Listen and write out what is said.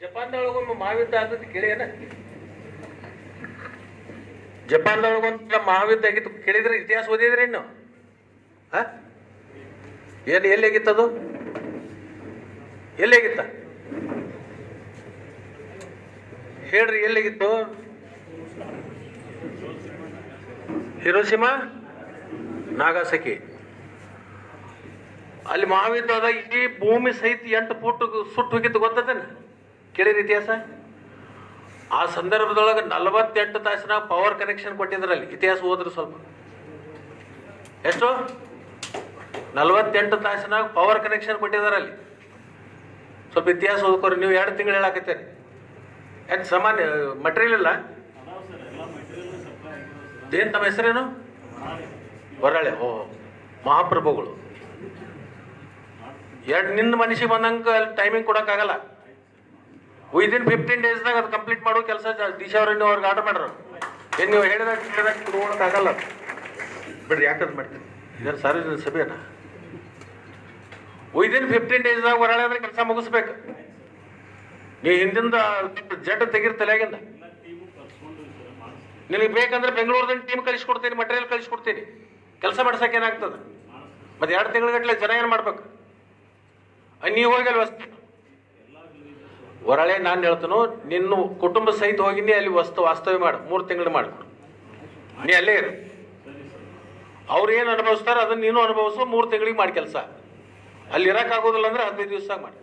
ಜಪಾನ್ದೊಳಗೊಮ್ಮೆ ಮಹಾಯುದ್ಧ ಆದದ್ದು ಕೇಳಿಯೇನ? ಜಪಾನ್ದೊಳಗೊಂದು ಮಹಾಯುದ್ಧ ಆಗಿತ್ತು ಕೇಳಿದ್ರೆ, ಇತಿಹಾಸ ಓದಿದ್ರಿ ಇನ್ನು? ಏನು ಎಲ್ಲಿಗಿತ್ತದು? ಎಲ್ಲಿಗಿತ್ತ ಹೇಳ್ರಿ, ಎಲ್ಲಿಗಿತ್ತು? ಹಿರೋಶಿಮಾ, ನಾಗಾಸಕಿ. ಅಲ್ಲಿ ಮಹಾಯುದ್ಧದ ಇಡೀ ಭೂಮಿ ಸಹಿತ 8 ಫೂಟ್ ಸುಟ್ಟು ಹೋಗಿತ್ತು, ಗೊತ್ತದೇನ? ಕೇಳಿರಿ ಇತಿಹಾಸ. ಆ ಸಂದರ್ಭದೊಳಗೆ 48 ತಾಸಿನ ಪವರ್ ಕನೆಕ್ಷನ್ ಕೊಟ್ಟಿದ್ರಲ್ಲಿ. ಇತಿಹಾಸ ಓದ್ರಿ ಸ್ವಲ್ಪ. ಎಷ್ಟು? 48 ತಾಸಿನ ಪವರ್ ಕನೆಕ್ಷನ್ ಕೊಟ್ಟಿದ್ದಾರಲ್ಲಿ. ಸ್ವಲ್ಪ ಇತಿಹಾಸ ಓದ್ಕೋರಿ. ನೀವು 2 ತಿಂಗಳು ಹೇಳಾಕತ್ತೇರಿ. ಯಾಕೆ ಸಾಮಾನ್ಯ ಮಟೀರಿಯಲ್ ಇಲ್ಲ? ಏನ್ ತಮ್ಮ ಹೆಸರೇನು? ಹೊರಳೆ. ಓ, ಮಹಾಪ್ರಭುಗಳು. ನಿನ್ನ ಮನುಷ್ಯ ಬಂದಂಗೆ ಅಲ್ಲಿ ಟೈಮಿಂಗ್ ಕೊಡೋಕ್ಕಾಗಲ್ಲ. ವಿದಿನ್ 15 ಡೇಸ್ದಾಗ ಅದು ಕಂಪ್ಲೀಟ್ ಮಾಡೋ ಕೆಲಸ ದಿಶಾವ್ರನ್ನ ಅವ್ರಿಗೆ ಆರ್ಡರ್ ಮಾಡ್ರು. ಏನು ನೀವು ಹೇಳಿದಾಗ ಕೊಡೋಕ್ಕಾಗಲ್ಲ. ಬಿಡ್ರಿ, ಯಾಕಂತ ಮಾಡ್ತೀನಿ. ಇದೇನು ಸಾರ್ವಜನಿಕ ಸಭೆನ? ವಿದಿನ್ 15 ಡೇಸ್ದಾಗ ಹೊರಳೆ ಅಂದ್ರೆ ಕೆಲಸ ಮುಗಿಸ್ಬೇಕು. ನೀವು ಹಿಂದಿಂದ ಜಡ್ ತೆಗೀರಿ ತಲೆಯಾಗಿಂದ. ನಿನಗೆ ಬೇಕಂದ್ರೆ ಬೆಂಗಳೂರದಿಂದ ಟೀಮ್ ಕಳಿಸ್ಕೊಡ್ತೀನಿ, ಮಟೀರಿಯಲ್ ಕಳಿಸ್ಕೊಡ್ತೀನಿ. ಕೆಲಸ ಮಾಡ್ಸಕ್ಕೆ ಏನಾಗ್ತದೆ? ಮತ್ತೆ 2 ತಿಂಗಳ ಜನ ಏನು ಮಾಡ್ಬೇಕು? ನೀವು ಹೋಗಿ ಅಲ್ಲಿ ಹೊರಳೆ. ನಾನು ಹೇಳ್ತೇನೋ, ನಿನ್ನ ಕುಟುಂಬ ಸಹಿತ ಹೋಗಿನಿ ಅಲ್ಲಿ ವಾಸ್ತವ್ಯ ಮಾಡು. 3 ತಿಂಗಳು ಮಾಡಿಕೊಡು. ನೀ ಅಲ್ಲೇ ಇರು. ಅವ್ರು ಏನು ಅನುಭವಿಸ್ತಾರೆ ಅದನ್ನ ನೀನು ಅನುಭವಿಸೋ. 3 ತಿಂಗಳಿಗೆ ಮಾಡಿ ಕೆಲಸ. ಅಲ್ಲಿ ಇರೋಕ್ಕಾಗೋದಿಲ್ಲ ಅಂದ್ರೆ 15 ದಿವಸ ಮಾಡಿ.